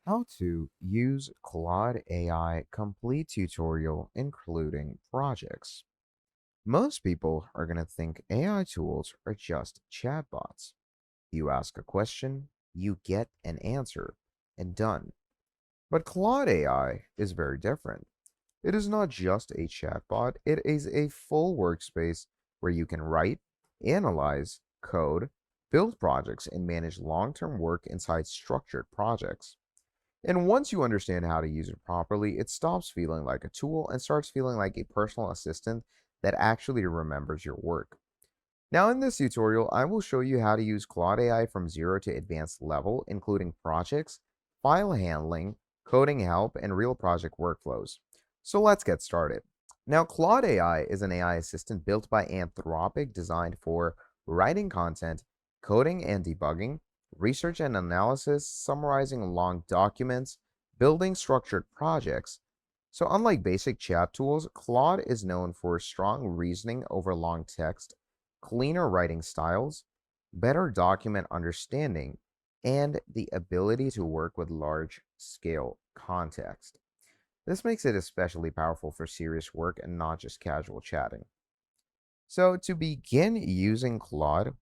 How to use Claude AI complete tutorial including projects. Most people are going to think AI tools are just chatbots. You ask a question, you get an answer, and done. But Claude AI is very different. It is not just a chatbot, it is a full workspace where you can write, analyze, code, build projects, and manage long term work inside structured projects. And once you understand how to use it properly, it stops feeling like a tool and starts feeling like a personal assistant that actually remembers your work. Now, in this tutorial, I will show you how to use Claude AI from zero to advanced level, including projects, file handling, coding help, and real project workflows. So let's get started. Now, Claude AI is an AI assistant built by Anthropic designed for writing content, coding and debugging, research and analysis, summarizing long documents, building structured projects. So, unlike basic chat tools, Claude is known for strong reasoning over long text, cleaner writing styles, better document understanding, and the ability to work with large scale context. This makes it especially powerful for serious work and not just casual chatting. So, to begin using Claude,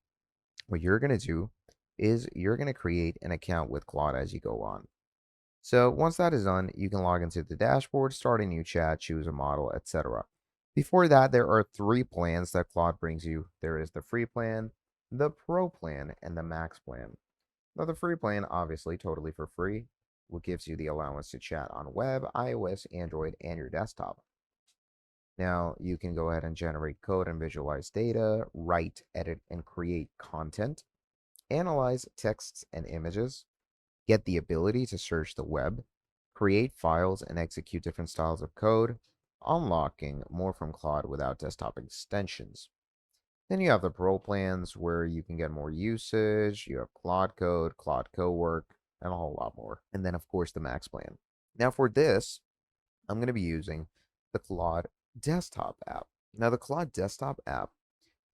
what you're going to do is you're going to create an account with Claude as you go on. So, once that is done, you can log into the dashboard, start a new chat, choose a model, etc. Before that, there are three plans that Claude brings you. There is the free plan, the pro plan, and the max plan. Now, the free plan, obviously, totally for free, what gives you the allowance to chat on web, iOS, Android, and your desktop. Now, you can go ahead and generate code and visualize data, write, edit, and create content, analyze texts and images, get the ability to search the web, create files, and execute different styles of code, unlocking more from Claude without desktop extensions. Then you have the Pro plans where you can get more usage, you have Claude Code, Claude Cowork, and a whole lot more. And then, of course, the Max plan. Now, for this, I'm going to be using the Claude desktop app. Now, the Claude desktop app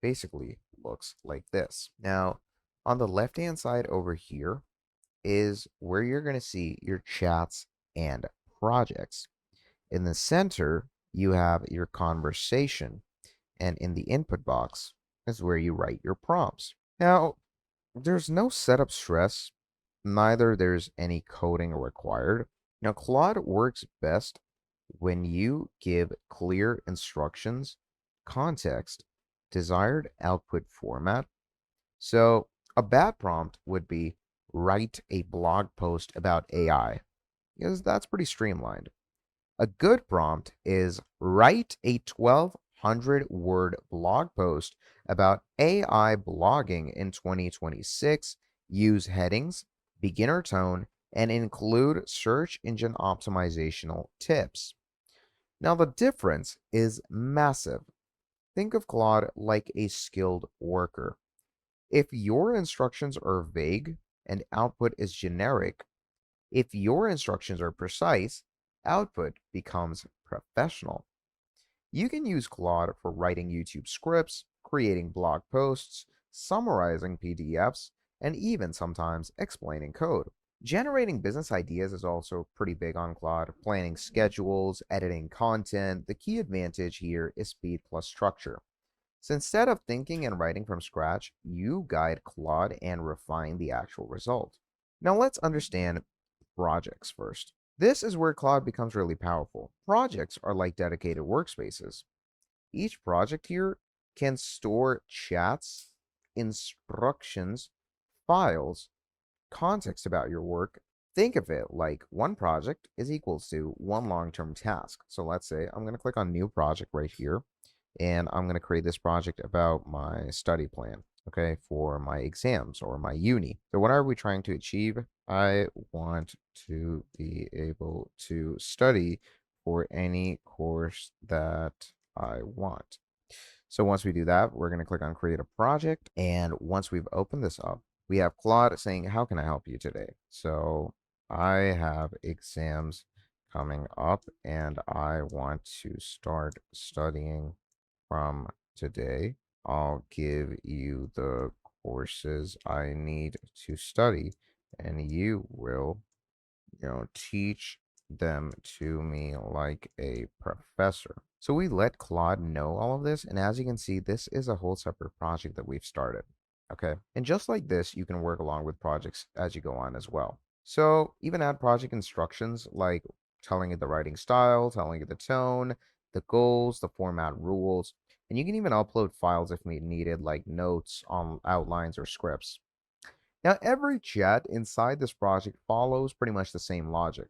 basically looks like this. Now, on the left hand side over here is where you're going to see your chats and projects. In the center, you have your conversation, and in the input box is where you write your prompts. Now, there's no setup stress, neither there's any coding required. Now, Claude works best when you give clear instructions, context, desired output format. So, a bad prompt would be write a blog post about AI, because that's pretty streamlined. A good prompt is write a 1,200 word blog post about AI blogging in 2026, use headings, beginner tone, and include search engine optimizational tips. Now, the difference is massive. Think of Claude like a skilled worker. If your instructions are vague and output is generic, if your instructions are precise, output becomes professional. You can use Claude for writing YouTube scripts, creating blog posts, summarizing PDFs, and even sometimes explaining code. Generating business ideas is also pretty big on Claude, planning schedules, editing content. The key advantage here is speed plus structure. So instead of thinking and writing from scratch, you guide Claude and refine the actual result. Now let's understand projects first. This is where Claude becomes really powerful. Projects are like dedicated workspaces. Each project here can store chats, instructions, files, context about your work. Think of it like one project is equals to one long-term task. So let's say I'm going to click on new project right here, and I'm going to create this project about my study plan, okay, for my exams or my uni. So what are we trying to achieve? I want to be able to study for any course that I want. So once we do that, we're going to click on create a project. And once we've opened this up, we have Claude saying, how can I help you today? So I have exams coming up and I want to start studying from today. I'll give you the courses I need to study and you will teach them to me like a professor. So we let Claude know all of this, and as you can see, this is a whole separate project that we've started. Okay. And just like this, you can work along with projects as you go on as well. So even add project instructions like telling it the writing style, telling it the tone, the goals, the format rules, and you can even upload files if needed, like notes on outlines or scripts. Now, every chat inside this project follows pretty much the same logic.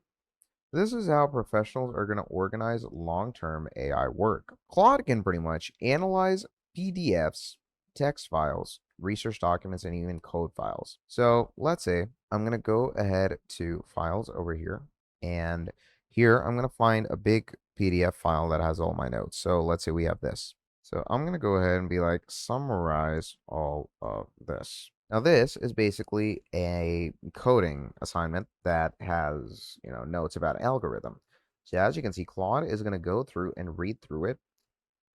This is how professionals are going to organize long term AI work. Claude can pretty much analyze PDFs, text files, research documents, and even code files. So let's say I'm going to go ahead to files over here. And here I'm going to find a big PDF file that has all my notes. So let's say we have this. So I'm going to go ahead and be like, summarize all of this. Now, this is basically a coding assignment that has, notes about algorithm. So as you can see, Claude is going to go through and read through it.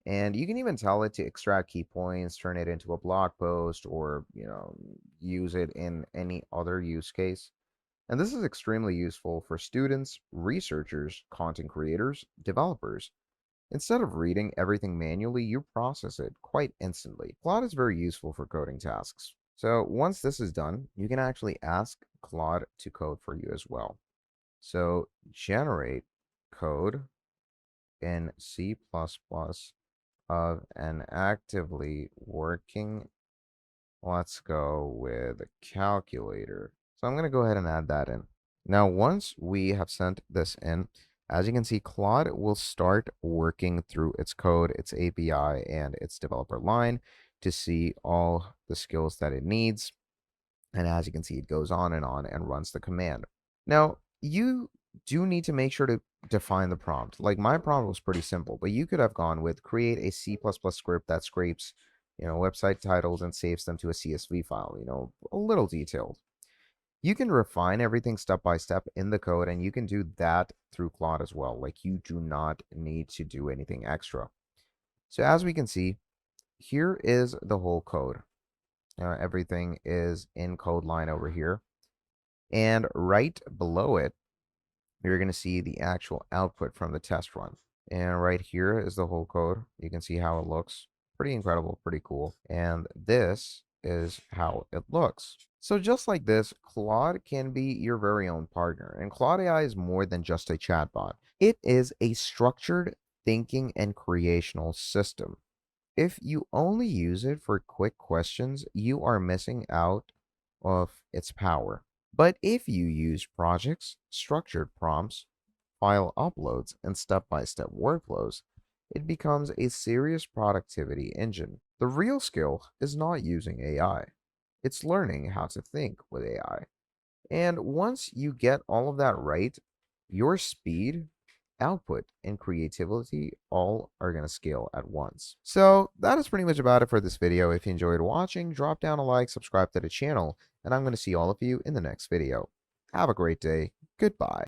And you can even tell it to extract key points, turn it into a blog post, or, use it in any other use case. And this is extremely useful for students, researchers, content creators, developers. Instead of reading everything manually, you process it quite instantly. Claude is very useful for coding tasks. So once this is done, you can actually ask Claude to code for you as well. So generate code in C++ of an actively working, let's go with a calculator. So I'm going to go ahead and add that in. Now, once we have sent this in, as you can see, Claude will start working through its code, its API, and its developer line to see all the skills that it needs. And as you can see, it goes on and runs the command. Now, you do need to make sure to define the prompt. Like my prompt was pretty simple, but you could have gone with create a C++ script that scrapes, website titles and saves them to a CSV file, a little detailed. You can refine everything step by step in the code, and you can do that through Claude as well. Like you do not need to do anything extra. So as we can see, here is the whole code. Everything is in code line over here. And right below it, you're going to see the actual output from the test run. And right here is the whole code. You can see how it looks. Pretty incredible, pretty cool. And this is how it looks. So just like this, Claude can be your very own partner. And Claude AI is more than just a chatbot. It is a structured thinking and creational system. If you only use it for quick questions, you are missing out of its power. But if you use projects, structured prompts, file uploads, and step-by-step workflows, it becomes a serious productivity engine. The real skill is not using AI. It's learning how to think with AI. And once you get all of that right, your speed, output, and creativity all are going to scale at once. So that is pretty much about it for this video. If you enjoyed watching, drop down a like, subscribe to the channel, and I'm going to see all of you in the next video. Have a great day. Goodbye.